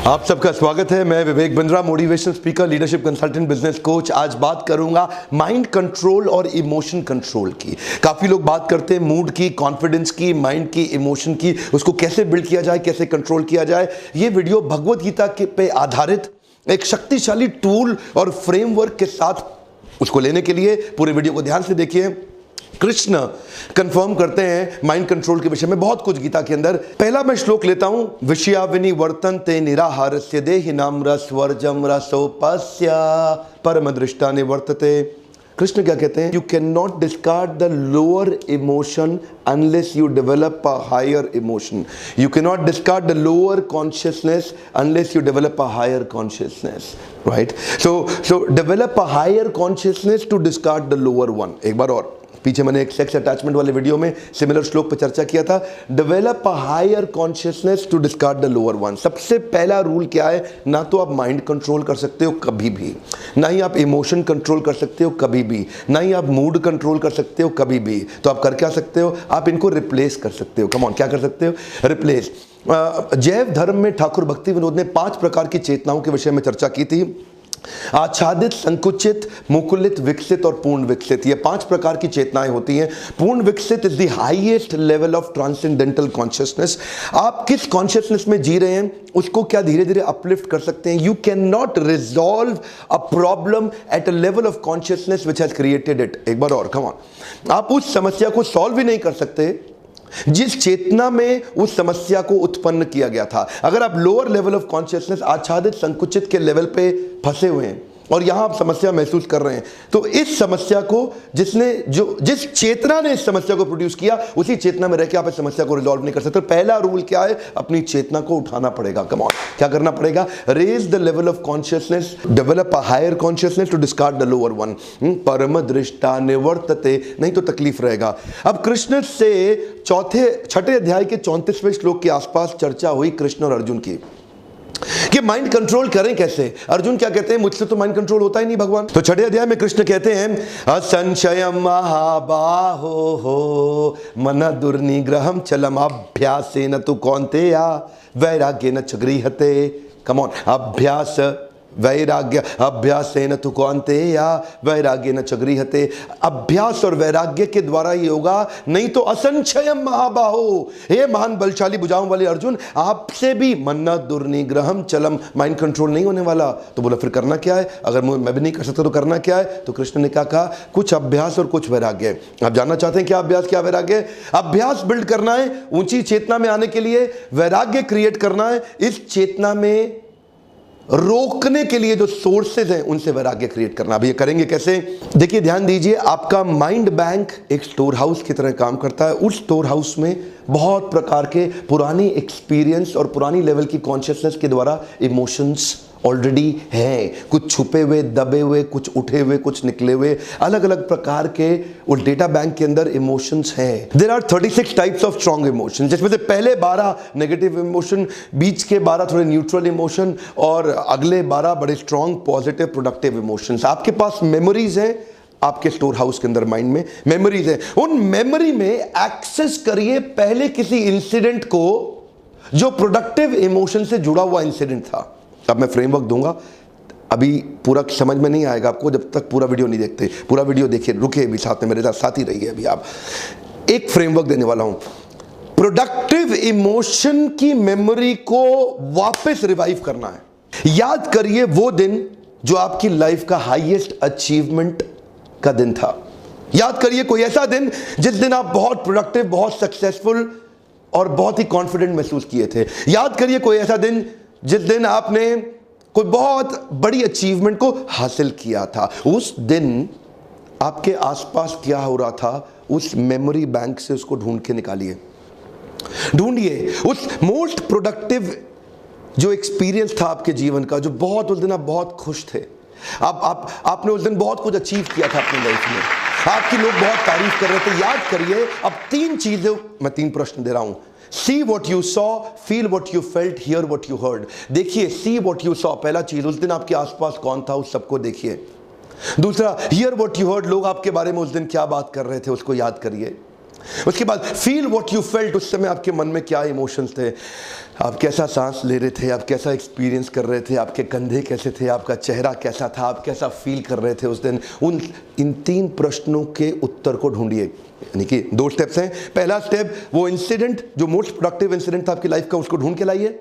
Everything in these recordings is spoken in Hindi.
आप सबका स्वागत है। मैं Vivek Bindra, motivational speaker, leadership consultant, business coach. आज बात करूंगा माइंड कंट्रोल और इमोशन कंट्रोल की। काफी लोग बात करते हैं मूड की, कॉन्फिडेंस की, माइंड की, इमोशन की, उसको कैसे बिल्ड किया जाए, कैसे कंट्रोल किया जाए। ये वीडियो भगवत गीता के पे आधारित एक शक्तिशाली टूल और फ्रेमवर्क के साथ उसको लेने के लिए पूरे वीडियो को ध्यान से देखिए। कृष्ण कंफर्म करते हैं माइंड कंट्रोल के विषय में बहुत कुछ गीता के अंदर। पहला मैं श्लोक लेता हूं, विषयाविनी वर्तन्ते निराहारस्य देहिनाम रसवर्जम रसोपस्य परम दृष्टा निवर्तते। कृष्ण क्या कहते हैं? You can not discard the lower emotion unless you develop a higher emotion. You can not discard the lower consciousness unless you develop a higher consciousness, right? So develop a higher consciousness to discard the lower one. एक बार और, पीछे मैंने एक सेक्स अटैचमेंट वाले वीडियो में सिमिलर श्लोक पर चर्चा किया था। Develop a higher consciousness to discard the lower one. सबसे पहला रूल क्या है? ना तो आप माइंड कंट्रोल कर सकते हो कभी भी, ना ही आप इमोशन कंट्रोल कर सकते हो कभी भी, ना ही आप मूड कंट्रोल कर सकते हो कभी भी। तो आप कर क्या सकते हो? आप इनको रिप्लेस कर सकते हो। कम ऑन, क्या कर सकते हो? रिप्लेस। जैव धर्म में ठाकुर भक्ति विनोद ने 5 प्रकार की चेतनाओं के विषय में चर्चा की थी। आच्छादित, संकुचित, मुकुलित, विकसित और पूर्ण विकसित। ये 5 प्रकार की चेतनाएं होती हैं। पूर्ण विकसित is the highest level of transcendental consciousness. आप किस कॉन्शियसनेस में जी रहे हैं उसको क्या धीरे धीरे अपलिफ्ट कर सकते हैं। You can not resolve a problem at a level of consciousness which has created it. एक बार और, कम ऑन। आप उस समस्या को सॉल्व ही नहीं कर सकते जिस चेतना में उस समस्या को उत्पन्न किया गया था। अगर आप लोअर लेवल ऑफ कॉन्शियसनेस, आच्छादित, संकुचित के लेवल पे फंसे हुए हैं और यहां आप समस्या महसूस कर रहे हैं, तो इस समस्या को जिस चेतना ने इस समस्या को प्रोड्यूस किया, उसी चेतना में रह के आप इस समस्या को रिजॉल्व नहीं कर सकते। पहला रूल क्या है? अपनी चेतना को उठाना पड़ेगा। कम ऑन, क्या करना पड़ेगा? Raise the level of consciousness, develop a higher consciousness to discard the lower one. परम दृष्टा निवर्तते, नहीं तो तकलीफ रहेगा। अब कृष्ण से छठे अध्याय के 34वें श्लोक के आसपास चर्चा हुई कृष्ण और अर्जुन की कि माइंड कंट्रोल करें कैसे। अर्जुन क्या कहते हैं? मुझसे तो माइंड कंट्रोल होता ही नहीं भगवान। तो छठे अध्याय में कृष्ण कहते हैं, असंशयम महाबाहो हो मन दुर्निग्रहम चलम अभ्यासेन तु कौन्तेय वैराग्येन च गृह्यते। कम ऑन, अभ्यास वैराग्य, अभ्यासेन तु कौन्तेय वैराग्येन च गृह्यते। अभ्यास और वैराग्य के द्वारा ही होगा, नहीं तो असंशयम महाबाहो, हे महान बलशाली भुजाओं वाले अर्जुन, आपसे भी मन्ना दुर्निग्रहम चलम, माइंड कंट्रोल नहीं होने वाला। तो बोला फिर करना क्या है? अगर मैं भी नहीं कर सकता तो करना क्या है? तो कृष्ण ने क्या कहा? कुछ अभ्यास और कुछ वैराग्य। आप जानना चाहते हैं क्या अभ्यास क्या वैराग्य? अभ्यास बिल्ड करना है ऊंची चेतना में आने के लिए, वैराग्य क्रिएट करना है इस चेतना में रोकने के लिए जो सोर्सेज हैं उनसे वैराग्य क्रिएट करना। अब ये करेंगे कैसे? देखिए, ध्यान दीजिए, आपका माइंड बैंक एक स्टोर हाउस की तरह काम करता है। उस स्टोर हाउस में बहुत प्रकार के पुरानी एक्सपीरियंस और पुरानी लेवल की कॉन्शियसनेस के द्वारा इमोशंस ऑलरेडी हैं। कुछ छुपे हुए, दबे हुए, कुछ उठे हुए, कुछ निकले हुए, अलग अलग प्रकार के उस डेटा बैंक के अंदर इमोशंस हैं। There are 36 types of strong emotion, जिसमें से पहले 12 नेगेटिव इमोशन, बीच के 12 थोड़े न्यूट्रल इमोशन और अगले 12 बड़े स्ट्रॉन्ग पॉजिटिव प्रोडक्टिव इमोशंस। आपके पास मेमोरीज हैं, आपके स्टोर हाउस के अंदर माइंड में मेमोरीज हैं। उन मेमोरी में एक्सेस करिए पहले किसी इंसिडेंट को जो प्रोडक्टिव इमोशन से जुड़ा हुआ इंसिडेंट था। अब मैं फ्रेमवर्क दूंगा, अभी पूरा समझ में नहीं आएगा आपको जब तक पूरा वीडियो नहीं देखते। पूरा वीडियो देखिए, रुके भी साथ में, मेरे साथ ही रहिए। अभी आप एक फ्रेमवर्क देने वाला हूं। प्रोडक्टिव इमोशन की मेमोरी को वापस रिवाइव करना है। याद करिए वो दिन जो आपकी लाइफ का हाईएस्ट अचीवमेंट का दिन था। याद करिए कोई ऐसा दिन जिस दिन आप बहुत प्रोडक्टिव, बहुत सक्सेसफुल और बहुत ही कॉन्फिडेंट महसूस किए थे। याद करिए कोई ऐसा दिन जिस दिन आपने कोई बहुत बड़ी अचीवमेंट को हासिल किया था। उस दिन आपके आसपास क्या हो रहा था, उस मेमोरी बैंक से उसको ढूंढ के निकालिए। ढूंढिए उस मोस्ट प्रोडक्टिव जो एक्सपीरियंस था आपके जीवन का, जो बहुत उस दिन आप बहुत खुश थे। आपने उस दिन बहुत कुछ अचीव किया था अपनी लाइफ में, आपकी लोग बहुत तारीफ कर रहे थे। याद करिए। अब 3 चीजें, मैं 3 प्रश्न दे रहा हूं। See what you saw, feel what you felt, hear what you heard। देखिए, see what you saw, पहला चीज, उस दिन आपके आसपास कौन था, उस सबको देखिए। दूसरा, hear what you heard, लोग आपके बारे में उस दिन क्या बात कर रहे थे, उसको याद करिए। उसके बाद फील व्हाट यू फेल्ट, उस समय आपके मन में क्या इमोशंस थे, आप कैसा सांस ले रहे थे, आप कैसा एक्सपीरियंस कर रहे थे, आपके कंधे कैसे थे, आपका चेहरा कैसा था, आप कैसा फील कर रहे थे उस दिन। इन 3 प्रश्नों के उत्तर को ढूंढिए। यानी कि 2 स्टेप्स हैं। पहला स्टेप, वो इंसिडेंट जो मोस्ट प्रोडक्टिव इंसिडेंट था आपकी लाइफ का, उसको ढूंढ के लाइए,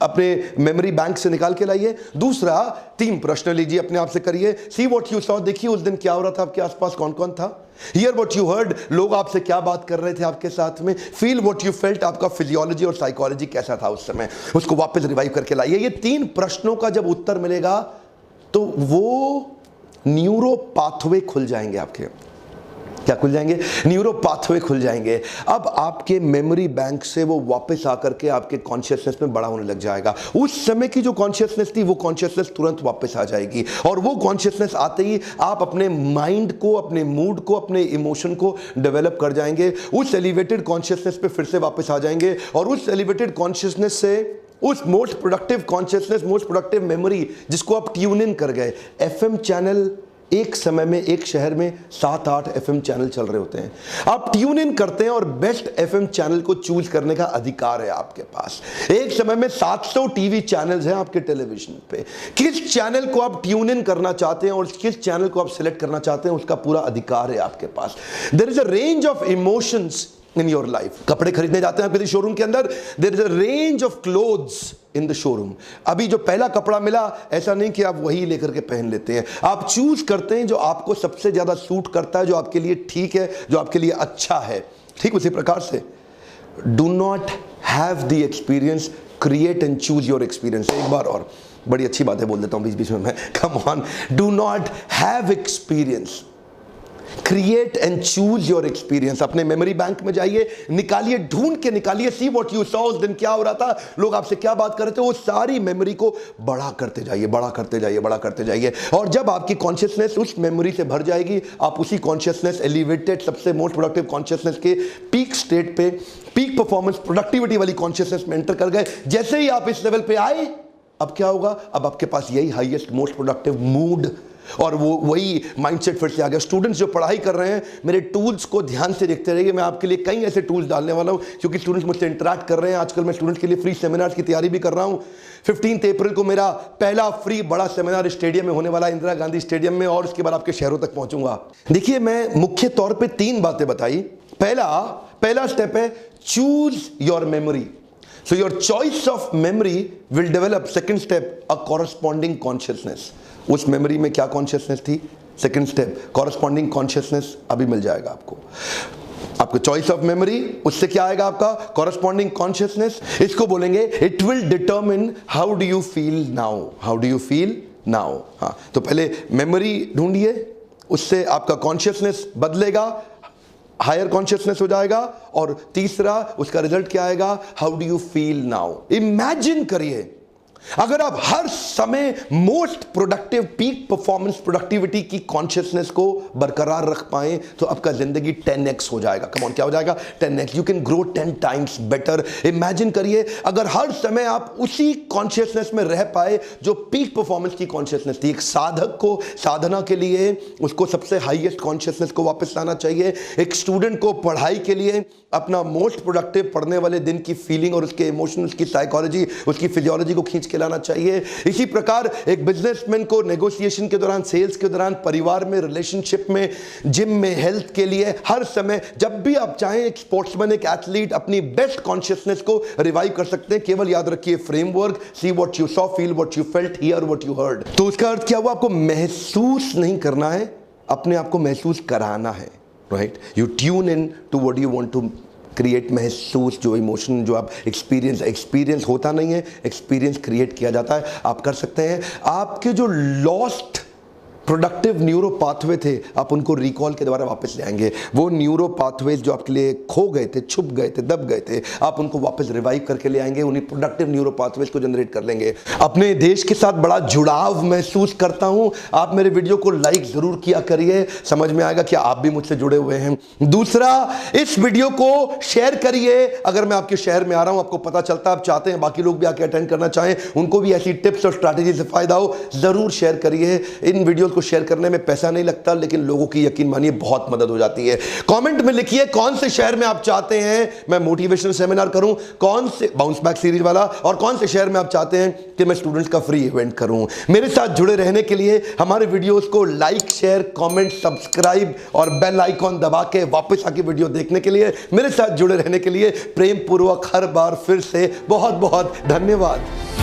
अपने मेमोरी बैंक से निकाल के लाइए। दूसरा, 3 प्रश्न लीजिए, अपने आप से करिए। सी व्हाट यू सॉ, देखिए उस दिन क्या हो रहा था, आपके आसपास कौन कौन था। हियर व्हाट यू हर्ड, लोग आपसे क्या बात कर रहे थे आपके साथ में। फील व्हाट यू फेल्ट, आपका फिजियोलॉजी और साइकोलॉजी कैसा था उस समय, उसको वापस रिवाइव करके लाइए। ये 3 प्रश्नों का जब उत्तर मिलेगा तो वो न्यूरो पाथवे खुल जाएंगे आपके। क्या खुल जाएंगे? न्यूरो पाथवे खुल जाएंगे। अब आपके मेमोरी बैंक से वो वापस आकर के आपके कॉन्शियसनेस में बड़ा होने लग जाएगा। उस समय की जो कॉन्शियसनेस थी वो कॉन्शियसनेस तुरंत वापस आ जाएगी, और वो कॉन्शियसनेस आते ही आप अपने माइंड को, अपने मूड को, अपने इमोशन को डेवलप कर जाएंगे। उस एलिवेटेड कॉन्शियसनेस पे फिर से वापस आ जाएंगे, और उस एलिवेटेड कॉन्शियसनेस से उस most productive consciousness, most productive memory जिसको आप ट्यून इन कर गए। एफएम चैनल, एक समय में एक शहर में 7-8 एफएम चैनल चल रहे होते हैं। आप ट्यून इन करते हैं और बेस्ट एफएम चैनल को चूज करने का अधिकार है आपके पास। एक समय में 700 टीवी चैनल्स हैं आपके टेलीविजन पे। किस चैनल को आप ट्यून इन करना चाहते हैं और किस चैनल को आप सिलेक्ट करना चाहते हैं, उसका पूरा अधिकार है आपके पास। There is a range of emotions in your life. कपड़े खरीदने जाते हैं आप किसी शोरूम के अंदर, there is a range of clothes in the showroom. अभी जो पहला कपड़ा मिला, ऐसा नहीं कि आप वही लेकर के पहन लेते हैं, आप चूज करते हैं जो आपको सबसे ज्यादा सूट करता है, जो आपके लिए ठीक है, जो आपके लिए अच्छा है। ठीक उसी प्रकार से do not have the experience, create and choose your experience. एक बार और बड़ी अच्छी बातें बोल देता हूं बीच बीच में मैं, come on. Do not have experience, create and choose your experience. अपने मेमोरी बैंक में जाइए, निकालिए, ढूंढ के निकालिए। सी व्हाट यू सॉ, उस दिन क्या हो रहा था, लोग आपसे क्या बात कर रहे थे, वो सारी मेमोरी को बड़ा करते जाइए, बड़ा करते जाइए, बड़ा करते जाइए। और जब आपकी कॉन्शियसनेस उस मेमोरी से भर जाएगी, आप उसी कॉन्शियसनेस, एलिवेटेड, सबसे मोस्ट प्रोडक्टिव कॉन्शियसनेस के पीक स्टेट पे, पीक परफॉर्मेंस, प्रोडक्टिविटी वाली कॉन्शियसनेस में एंटर कर गए। जैसे ही आप इस लेवल पे आए, अब क्या होगा, अब आपके पास यही हाईएस्ट मोस्ट प्रोडक्टिव मूड और वो वही माइंडसेट फिर से आ गया। स्टूडेंट्स जो पढ़ाई कर रहे हैं, मेरे टूल्स को ध्यान से देखते रहिए। मैं आपके लिए कई ऐसे टूल्स डालने वाला हूं, क्योंकि स्टूडेंट्स मुझसे इंटरेक्ट कर रहे हैं। आजकल मैं स्टूडेंट्स के लिए फ्री सेमिनार्स की तैयारी भी कर रहा हूं। 15 अप्रैल को मेरा पहला फ्री बड़ा सेमिनार स्टेडियम में होने वाला है, इंदिरा गांधी स्टेडियम में, और उसके बाद आपके शहरों तक पहुंचूंगा। देखिए, मैं मुख्य तौर पर 3 बातें बताई। पहला स्टेप है choose your memory. So your choice of memory will develop, second step, a corresponding consciousness. उस मेमोरी में क्या कॉन्शियसनेस थी, सेकंड स्टेप कॉरस्पॉन्डिंग कॉन्शियसनेस अभी मिल जाएगा आपको। आपको चॉइस ऑफ मेमोरी, उससे क्या आएगा आपका कॉरस्पॉन्डिंग कॉन्शियसनेस। इसको बोलेंगे it will determine how do you feel now, how do you feel now. हाँ, तो पहले मेमोरी ढूंढिए, उससे आपका कॉन्शियसनेस बदलेगा, हायर कॉन्शियसनेस हो जाएगा, और तीसरा उसका रिजल्ट क्या आएगा, how do you feel now. Imagine करिए अगर आप हर समय most productive, peak performance, productivity की कॉन्शियसनेस को बरकरार रख पाए, तो आपका जिंदगी 10x हो जाएगा। कम ऑन, क्या हो जाएगा, 10x। You can grow 10 times better. Imagine करिए अगर हर समय आप उसी कॉन्शियसनेस में रह पाए जो पीक परफॉर्मेंस की कॉन्शियसनेस थी। एक साधक को साधना के लिए उसको सबसे हाईएस्ट कॉन्शियसनेस को वापस लाना चाहिए। एक स्टूडेंट को पढ़ाई के लिए अपना मोस्ट प्रोडक्टिव पढ़ने वाले दिन की फीलिंग और उसके इमोशन, उसकी साइकोलॉजी, उसकी फिजियोलॉजी को खींच के लाना चाहिए। इसी प्रकार एक बिजनेसमैन को नेगोशिएशन के दौरान, सेल्स के दौरान, परिवार में, रिलेशनशिप में, जिम में, हेल्थ के लिए, हर समय जब भी आप चाहें, एक स्पोर्ट्समैन, एक एथलीट अपनी बेस्ट कॉन्शियसनेस को रिवाइव कर सकते हैं। केवल याद रखिए framework, see what you saw, feel what you felt, here what you heard. तो उसका अर्थ क्या हुआ, आपको महसूस नहीं करना है, अपने आप को महसूस कराना है। Right, you tune in to what you want to create. महसूस, जो इमोशन, जो आप एक्सपीरियंस होता नहीं है, एक्सपीरियंस क्रिएट किया जाता है। आप कर सकते हैं। आपके जो लॉस्ट प्रोडक्टिव न्यूरो पाथवे थे, आप उनको रिकॉल के द्वारा वापस ले आएंगे। वो न्यूरो पाथवेज जो आपके लिए खो गए थे, छुप गए थे, दब गए थे, आप उनको वापस रिवाइव करके ले आएंगे। उन्हीं प्रोडक्टिव न्यूरो पाथवेज को जनरेट कर लेंगे। अपने देश के साथ बड़ा जुड़ाव महसूस करता हूं। आप मेरे वीडियो को लाइक जरूर किया करिए, समझ में आएगा कि आप भी मुझसे जुड़े हुए हैं। दूसरा, इस वीडियो को शेयर करिए। अगर मैं आपके शहर में आ रहा हूं, आपको पता चलता है, आप चाहते हैं बाकी लोग भी आके अटेंड करना चाहें, उनको भी ऐसी टिप्स और स्ट्रैटेजी से फायदा हो, जरूर शेयर करिए। इन वीडियो को शेयर करने में पैसा नहीं लगता, लेकिन लोगों की यकीन मानिए बहुत मदद हो जाती है। कमेंट में लिखिए कौन से शहर में आप चाहते हैं मैं मोटिवेशनल सेमिनार करूं, कौन से बाउंस बैक सीरीज वाला, और कौन से शहर में आप चाहते हैं कि मैं स्टूडेंट्स का फ्री इवेंट करूं। मेरे साथ जुड़े रहने के लिए हमारे वीडियोस को लाइक, शेयर, कमेंट, सब्सक्राइब और बेल आइकॉन दबा के वापस आके वीडियो देखने के लिए, मेरे साथ जुड़े रहने के लिए प्रेम पूर्वक हर बार फिर से बहुत बहुत धन्यवाद।